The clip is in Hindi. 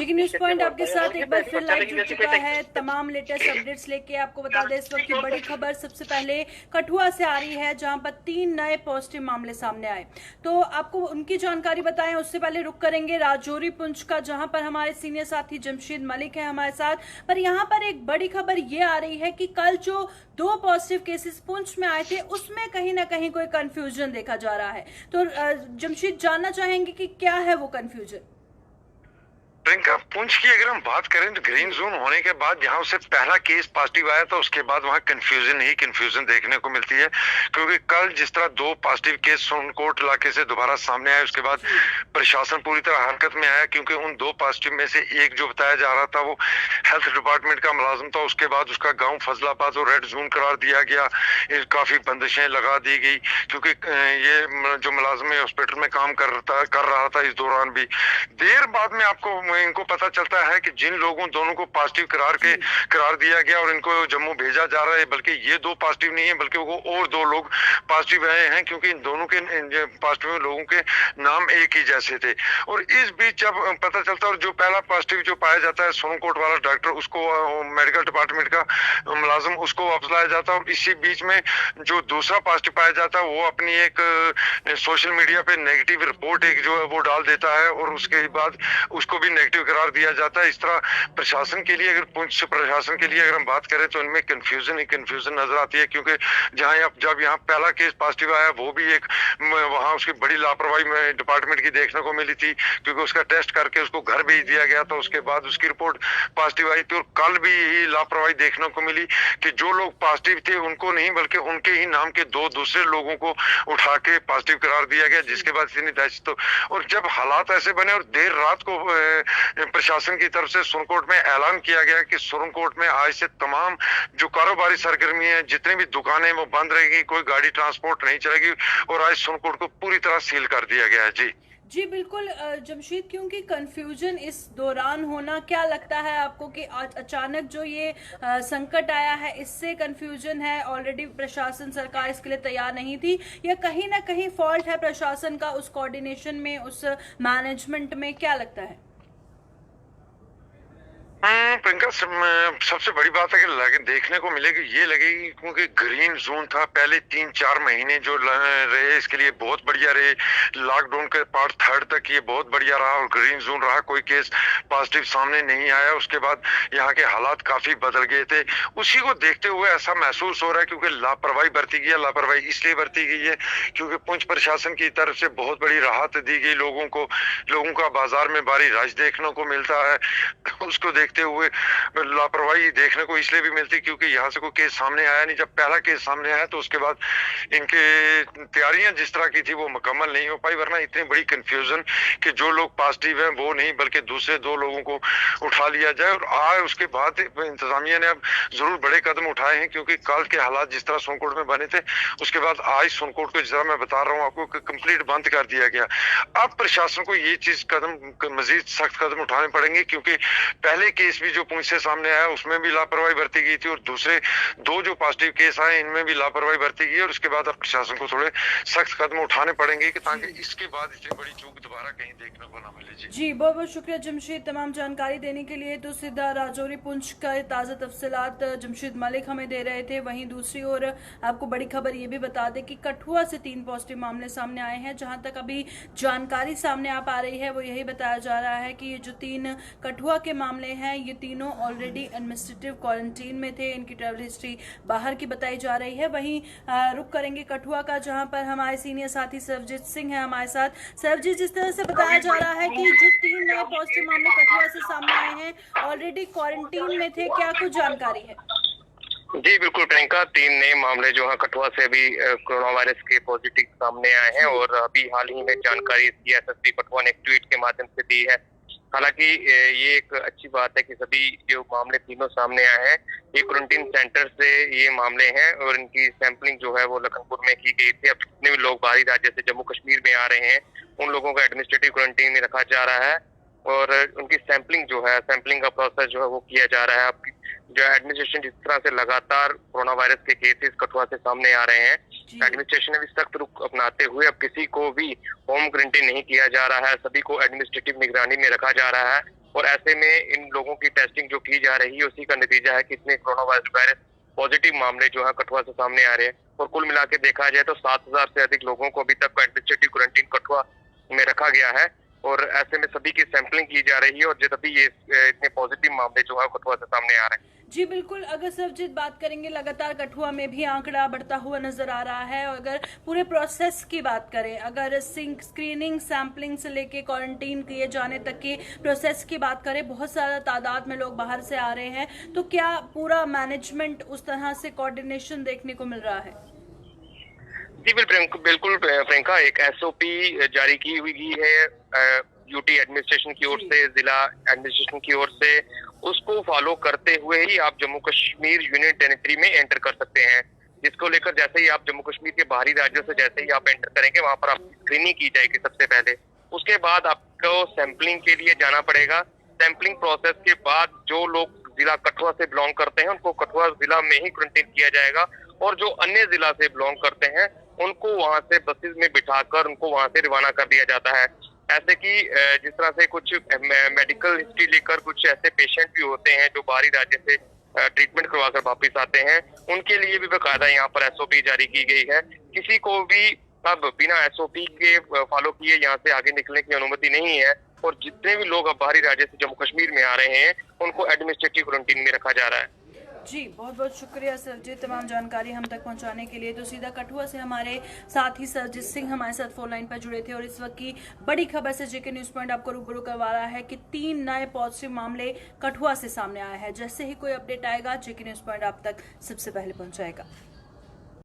जी की न्यूज पॉइंट आपके साथ एक बार फिर लाइव जुड़ चुका है। तमाम लेटेस्ट अपडेट्स लेके आपको बता दें इस वक्त की बड़ी खबर सबसे पहले कठुआ से आ रही है, जहां पर 3 नए पॉजिटिव मामले सामने आए। तो आपको उनकी जानकारी बताएं उससे पहले रुक करेंगे राजौरी पुंछ का, जहां पर हमारे सीनियर साथी जमशेद मलिक है हमारे साथ। पर यहां पर एक बड़ी खबर ये आ रही है कि कल जो 2 पॉजिटिव केसेस पुंछ में आए थे उसमें कहीं ना कहीं कोई कंफ्यूजन देखा जा रहा है। तो जमशेद जानना चाहेंगे कि क्या है वो कंफ्यूजन। प्रियंका, पुंछ की अगर हम बात करें तो ग्रीन जोन होने के बाद जहां उससे पहला केस पॉजिटिव आया था उसके बाद वहां कंफ्यूजन ही कंफ्यूजन देखने को मिलती है, क्योंकि कल जिस तरह 2 पॉजिटिव केस सोनकोट इलाके से दोबारा सामने आए उसके बाद प्रशासन पूरी तरह हरकत में आया, क्योंकि उन 2 पॉजिटिव में से एक जो बताया जा रहा था वो हेल्थ डिपार्टमेंट का मुलाजिम था। उसके बाद उसका गाँव फजलाबाद और रेड जोन करार दिया गया, काफी बंदिशें लगा दी गई, क्योंकि ये जो मुलाजिम हॉस्पिटल में काम कर रहा था इस दौरान भी। देर बाद में आपको इनको पता चलता है कि जिन लोगों दोनों को पॉजिटिव करार दिया गया और इनको जम्मू भेजा जा रहा है, बल्कि ये 2 पॉजिटिव नहीं है बल्कि वो और 2 लोग पॉजिटिव आए हैं, क्योंकि इन दोनों के पॉजिटिव लोगों के नाम एक ही जैसे थे। और इस बीच जब पता चलता है और जो पहला पॉजिटिव जो पाया जाता है सोनकोट वाला डॉक्टर, उसको मेडिकल डिपार्टमेंट का मुलाजिम, उसको वापस लाया जाता है। और इसी बीच में जो दूसरा पॉजिटिव पाया जाता है वो अपनी एक सोशल मीडिया पे नेगेटिव रिपोर्ट एक जो है वो डाल देता है और उसके बाद उसको भी नेगेटिव करार दिया जाता है। इस तरह प्रशासन के लिए, अगर पुंछ प्रशासन के लिए अगर हम बात करें तो इनमें कंफ्यूजन ही कंफ्यूजन नजर आती है, क्योंकि जब यहाँ पहला केस पॉजिटिव आया वो भी एक वहां उसकी बड़ी लापरवाही में डिपार्टमेंट की देखने को मिली थी, क्योंकि उसका टेस्ट करके उसको घर भेज दिया गया था। उसके बाद उसकी रिपोर्ट पॉजिटिव आई थी और कल भी यही लापरवाही देखने को मिली कि जो लोग पॉजिटिव थे उनको नहीं बल्कि उनके ही नाम के 2 दूसरे लोगों को उठा के पॉजिटिव करार दिया गया, जिसके बाद इतनी दहशत। और जब हालात ऐसे बने और देर रात को प्रशासन की तरफ से सोनकोट में ऐलान किया गया कि सोनकोट में आज से तमाम जो कारोबारी सरगर्मी है, जितनी भी दुकानें वो बंद रहेगी, कोई गाड़ी ट्रांसपोर्ट नहीं चलेगी और आज सोनकोट को पूरी तरह सील कर दिया गया है। जी बिल्कुल जमशेद, क्योंकि कंफ्यूजन इस दौरान होना, क्या लगता है आपको कि अचानक जो ये संकट आया है इससे कंफ्यूजन है? ऑलरेडी प्रशासन सरकार इसके लिए तैयार नहीं थी, या कहीं ना कहीं फॉल्ट है प्रशासन का उस कोऑर्डिनेशन में, उस मैनेजमेंट में? क्या लगता है? प्रियंका, सबसे बड़ी बात है कि देखने को मिलेगी ये लगेगी, क्योंकि ग्रीन जोन था पहले 3-4 महीने जो रहे इसके लिए बहुत बढ़िया रहे। लॉकडाउन के पार्ट 3 तक ये बहुत बढ़िया रहा और ग्रीन जोन रहा, कोई केस पॉजिटिव सामने नहीं आया। उसके बाद यहाँ के हालात काफी बदल गए थे। उसी को देखते हुए ऐसा महसूस हो रहा है, क्योंकि लापरवाही बरती गई है। लापरवाही इसलिए बरती गई है क्योंकि पुंछ प्रशासन की तरफ से बहुत बड़ी राहत दी गई लोगों को। लोगों का बाजार में भारी रश देखने को मिलता है, उसको देखते हुए लापरवाही देखने को इसलिए भी मिलती क्योंकि यहाँ से कोई केस सामने आया नहीं। जब पहला केस सामने आया तो उसके बाद इनके तैयारियां जिस तरह की थी वो मुकम्मल नहीं हो पाई, वरना इतनी बड़ी कंफ्यूजन कि जो लोग पॉजिटिव हैं वो नहीं बल्कि दूसरे 2 लोगों को उठा लिया जाए। और आज उसके बाद इंतजामिया ने अब जरूर बड़े कदम उठाए हैं, क्योंकि कल के हालात जिस तरह सोनकोट में बने थे उसके बाद आज सोनकोट को जिस तरह मैं बता रहा हूँ आपको कंप्लीट बंद कर दिया गया। अब प्रशासन को ये चीज मजीद सख्त कदम उठाने पड़ेंगे, क्योंकि पहले केस भी जो पुंछ से सामने आया उसमें भी लापरवाही बरती गई थी और दूसरे 2 जो पॉजिटिव केस आए इनमें भी लापरवाही बरती गई। और उसके बाद अब प्रशासन को थोड़े सख्त कदम उठाने पड़ेंगे कि ताकि इसके बाद इतनी बड़ी चूक दोबारा कहीं देखने को ना मिले। जी बहुत बहुत शुक्रिया जमशेद तमाम जानकारी देने के लिए। तो सीधा राजौरी पुंछ का ताज़ा तफसीलात जमशेद मलिक हमें दे रहे थे। वहीं दूसरी ओर आपको बड़ी खबर ये भी बता दें कि कठुआ से 3 पॉजिटिव मामले सामने आए हैं। जहां तक अभी जानकारी सामने आ पा रही है वो यही बताया जा रहा है कि ये जो 3 कठुआ के मामले हैं ये तीनों ऑलरेडी एडमिनिस्ट्रेटिव क्वारंटीन में थे, इनकी ट्रैवल हिस्ट्री बाहर की बताई जा रही है। वहीं रुक करेंगे कठुआ का, जहां पर हमारे सीनियर साथी सरबजीत सिंह है हमारे साथ। सरबजीत, जिस तरह से बताया जा रहा है कि जो 3 नए पॉजिटिव मामले कठुआ से सामने आए हैं ऑलरेडी क्वारंटीन में थे, क्या कुछ जानकारी है? जी बिल्कुल प्रियंका, 3 नए मामले जो है कठुआ से अभी कोरोना वायरस के पॉजिटिव सामने आए हैं और अभी हाल ही में जानकारी एसएसपी कठुआ ने एक ट्वीट के माध्यम से दी है। हालांकि ये एक अच्छी बात है कि सभी जो मामले तीनों सामने आए हैं ये क्वारंटीन सेंटर से ये मामले हैं और इनकी सैंपलिंग जो है वो लखनपुर में की गई थी। अब जितने भी लोग बाहरी राज्य से जम्मू कश्मीर में आ रहे हैं उन लोगों को एडमिनिस्ट्रेटिव क्वारंटीन में रखा जा रहा है और उनकी सैंपलिंग जो है, सैंपलिंग का प्रोसेस जो है वो किया जा रहा है। अब जो एडमिनिस्ट्रेशन जिस तरह से लगातार कोरोना वायरस के केसेस कठुआ से सामने आ रहे हैं, एडमिनिस्ट्रेशन ने भी सख्त रुख अपनाते हुए अब किसी को भी होम क्वारंटीन नहीं किया जा रहा है, सभी को एडमिनिस्ट्रेटिव निगरानी में रखा जा रहा है और ऐसे में इन लोगों की टेस्टिंग जो की जा रही है उसी का नतीजा है कि इतने कोरोना वायरस पॉजिटिव मामले जो है कठुआ से सामने आ रहे हैं। और कुल मिला के देखा जाए तो 7,000 से अधिक लोगों को अभी तक एडमिनिस्ट्रेटिव क्वारंटीन कठुआ में रखा गया है और ऐसे में सभी की सैंपलिंग की जा रही है और तभी ये इतने पॉजिटिव मामले जो है कठुआ से सामने आ रहे हैं। जी बिल्कुल, अगर सरजीत बात करेंगे, लगातार कठुआ में भी आंकड़ा बढ़ता हुआ नजर आ रहा है। और अगर पूरे प्रोसेस की बात करें, अगर स्क्रीनिंग सैंपलिंग से लेके क्वारंटीन किए जाने तक की प्रोसेस की बात करें, बहुत सारा तादाद में लोग बाहर से आ रहे हैं, तो क्या पूरा मैनेजमेंट उस तरह से कोऑर्डिनेशन देखने को मिल रहा है? जी बिल्कुल प्रियंका, एक एसओपी जारी की हुई है यूटी एडमिनिस्ट्रेशन की ओर से, जिला एडमिनिस्ट्रेशन की ओर से। उसको फॉलो करते हुए ही आप जम्मू कश्मीर यूनियन टेरिटरी में एंटर कर सकते हैं, जिसको लेकर जैसे ही आप जम्मू कश्मीर के बाहरी राज्यों से जैसे ही आप एंटर करेंगे वहां पर आपकी स्क्रीनिंग की जाएगी सबसे पहले। उसके बाद आपको सैंपलिंग के लिए जाना पड़ेगा। सैंपलिंग प्रोसेस के बाद जो लोग जिला कठुआ से बिलोंग करते हैं उनको कठुआ जिला में ही क्वारंटीन किया जाएगा और जो अन्य जिला से बिलोंग करते हैं उनको वहां से बसेस में बिठाकर उनको वहां से रवाना कर दिया जाता है। ऐसे कि जिस तरह से कुछ मेडिकल हिस्ट्री लेकर कुछ ऐसे पेशेंट भी होते हैं जो बाहरी राज्य से ट्रीटमेंट करवाकर वापस आते हैं, उनके लिए भी बाकायदा यहाँ पर एसओपी जारी की गई है। किसी को भी अब बिना एसओपी के फॉलो किए यहाँ से आगे निकलने की अनुमति नहीं है और जितने भी लोग अब बाहरी राज्य से जम्मू कश्मीर में आ रहे हैं उनको एडमिनिस्ट्रेटिव क्वारंटीन में रखा जा रहा है। जी बहुत बहुत शुक्रिया सरजीत, तमाम जानकारी हम तक पहुंचाने के लिए। तो सीधा कठुआ से हमारे साथी सरजीत सिंह हमारे साथ फोन लाइन पर जुड़े थे और इस वक्त की बड़ी खबर से जेके न्यूज पॉइंट आपको रूबरू करवा रहा है कि 3 नए पॉजिटिव मामले कठुआ से सामने आए हैं। जैसे ही कोई अपडेट आएगा जेके न्यूज पॉइंट आप तक सबसे पहले पहुंचाएगा।